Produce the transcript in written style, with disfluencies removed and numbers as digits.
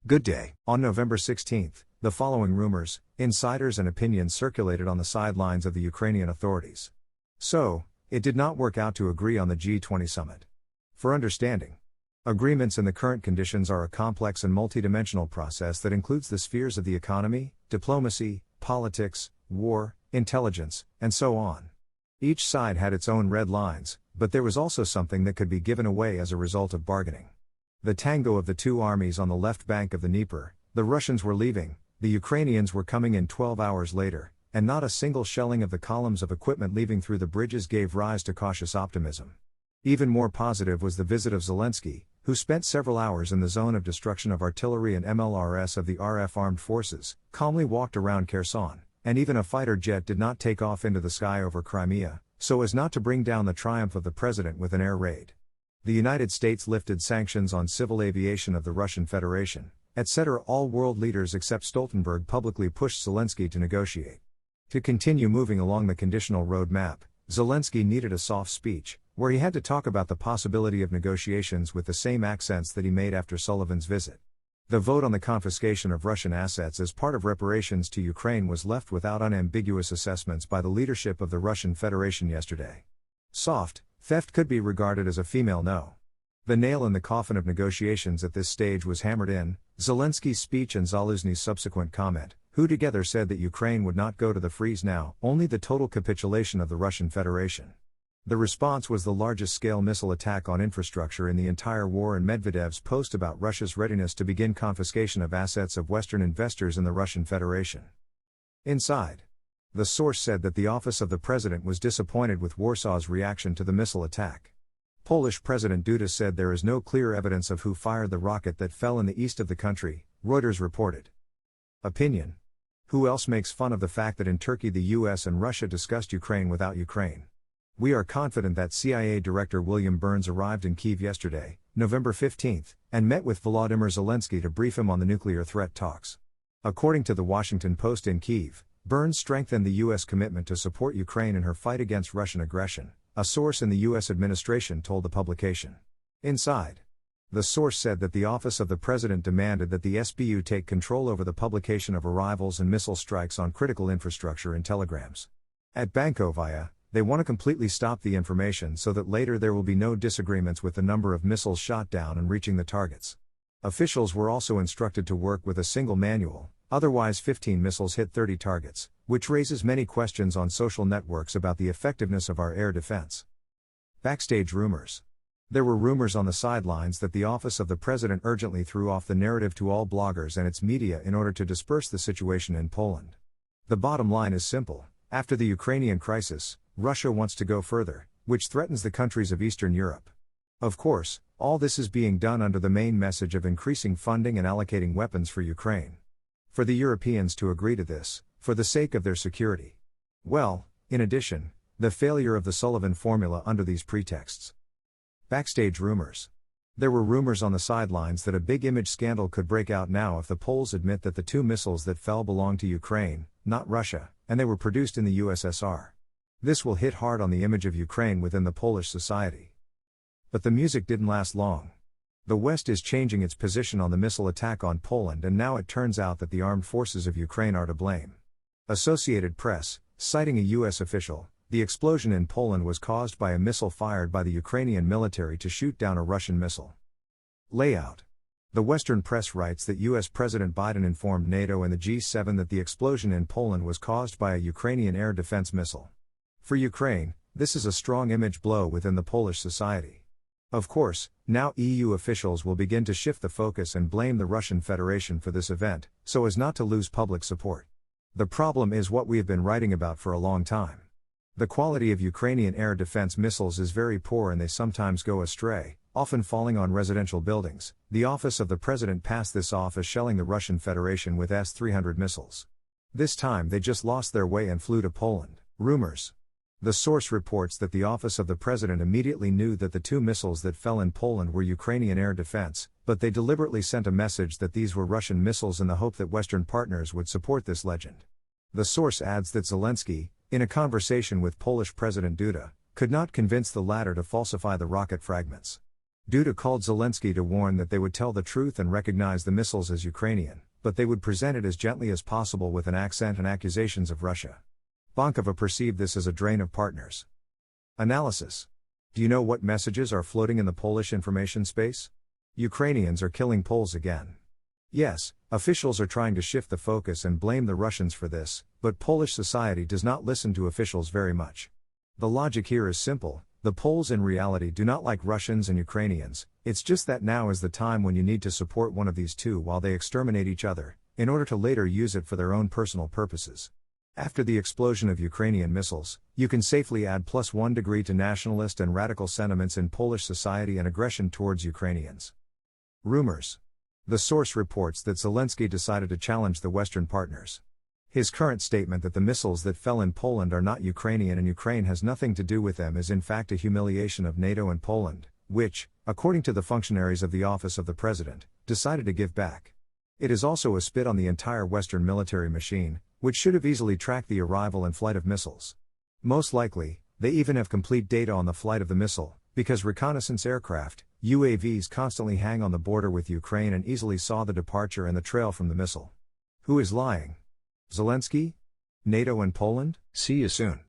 Good day. On November 16, the following rumors, insiders and opinions circulated on the sidelines of the Ukrainian authorities. So, it did not work out to agree on the G20 summit. For understanding, agreements in the current conditions are a complex and multidimensional process that includes the spheres of the economy, diplomacy, politics, war, intelligence, and so on. Each side had its own red lines, but there was also something that could be given away as a result of bargaining. The tango of the two armies on the left bank of the Dnieper, the Russians were leaving, the Ukrainians were coming in 12 hours later, and not a single shelling of the columns of equipment leaving through the bridges gave rise to cautious optimism. Even more positive was the visit of Zelensky, who spent several hours in the zone of destruction of artillery and MLRS of the RF armed forces, calmly walked around Kherson, and even a fighter jet did not take off into the sky over Crimea, so as not to bring down the triumph of the president with an air raid. The United States lifted sanctions on civil aviation of the Russian Federation, etc. All world leaders except Stoltenberg publicly pushed Zelensky to negotiate. To continue moving along the conditional roadmap, Zelensky needed a soft speech, where he had to talk about the possibility of negotiations with the same accents that he made after Sullivan's visit. The vote on the confiscation of Russian assets as part of reparations to Ukraine was left without unambiguous assessments by the leadership of the Russian Federation yesterday. Soft theft could be regarded as a female no. The nail in the coffin of negotiations at this stage was hammered in, Zelensky's speech and Zaluzny's subsequent comment, who together said that Ukraine would not go to the freeze now, only the total capitulation of the Russian Federation. The response was the largest-scale missile attack on infrastructure in the entire war, and Medvedev's post about Russia's readiness to begin confiscation of assets of Western investors in the Russian Federation. Inside, the source said that the office of the president was disappointed with Warsaw's reaction to the missile attack. Polish President Duda said there is no clear evidence of who fired the rocket that fell in the east of the country, Reuters reported. Opinion. Who else makes fun of the fact that in Turkey the US and Russia discussed Ukraine without Ukraine? We are confident that CIA Director William Burns arrived in Kyiv yesterday, November 15, and met with Volodymyr Zelensky to brief him on the nuclear threat talks. According to the Washington Post, in Kyiv, Burns strengthened the U.S. commitment to support Ukraine in her fight against Russian aggression, a source in the U.S. administration told the publication. Inside, the source said that the office of the president demanded that the SBU take control over the publication of arrivals and missile strikes on critical infrastructure and telegrams. At Bankovaya, they want to completely stop the information so that later there will be no disagreements with the number of missiles shot down and reaching the targets. Officials were also instructed to work with a single manual, otherwise 15 missiles hit 30 targets, which raises many questions on social networks about the effectiveness of our air defense. Backstage rumors. There were rumors on the sidelines that the office of the president urgently threw off the narrative to all bloggers and its media in order to disperse the situation in Poland. The bottom line is simple: after the Ukrainian crisis, Russia wants to go further, which threatens the countries of Eastern Europe. Of course, all this is being done under the main message of increasing funding and allocating weapons for Ukraine. For the Europeans to agree to this, for the sake of their security. Well, in addition, the failure of the Sullivan formula under these pretexts. Backstage rumors. There were rumors on the sidelines that a big image scandal could break out now if the Poles admit that the two missiles that fell belonged to Ukraine, not Russia, and they were produced in the USSR. This will hit hard on the image of Ukraine within the Polish society. But the music didn't last long. The West is changing its position on the missile attack on Poland, and now it turns out that the armed forces of Ukraine are to blame. Associated Press, citing a U.S. official, the explosion in Poland was caused by a missile fired by the Ukrainian military to shoot down a Russian missile. Layout. The Western press writes that U.S. President Biden informed NATO and the G7 that the explosion in Poland was caused by a Ukrainian air defense missile. For Ukraine, this is a strong image blow within the Polish society. Of course, now EU officials will begin to shift the focus and blame the Russian Federation for this event, so as not to lose public support. The problem is what we have been writing about for a long time. The quality of Ukrainian air defense missiles is very poor and they sometimes go astray, often falling on residential buildings. The office of the president passed this off as shelling the Russian Federation with S-300 missiles. This time they just lost their way and flew to Poland. Rumors. The source reports that the office of the president immediately knew that the two missiles that fell in Poland were Ukrainian air defense, but they deliberately sent a message that these were Russian missiles in the hope that Western partners would support this legend. The source adds that Zelensky, in a conversation with Polish President Duda, could not convince the latter to falsify the rocket fragments. Duda called Zelensky to warn that they would tell the truth and recognize the missiles as Ukrainian, but they would present it as gently as possible with an accent and accusations of Russia. Bankova perceived this as a drain of partners. Analysis. Do you know what messages are floating in the Polish information space? Ukrainians are killing Poles again. Yes, officials are trying to shift the focus and blame the Russians for this, but Polish society does not listen to officials very much. The logic here is simple: the Poles in reality do not like Russians and Ukrainians, it's just that now is the time when you need to support one of these two while they exterminate each other, in order to later use it for their own personal purposes. After the explosion of Ukrainian missiles, you can safely add +1 degree to nationalist and radical sentiments in Polish society and aggression towards Ukrainians. Rumors. The source reports that Zelensky decided to challenge the Western partners. His current statement that the missiles that fell in Poland are not Ukrainian and Ukraine has nothing to do with them is in fact a humiliation of NATO and Poland, which, according to the functionaries of the office of the president, decided to give back. It is also a spit on the entire Western military machine, which should have easily tracked the arrival and flight of missiles. Most likely, they even have complete data on the flight of the missile, because reconnaissance aircraft, UAVs, constantly hang on the border with Ukraine and easily saw the departure and the trail from the missile. Who is lying? Zelensky? NATO and Poland? See you soon.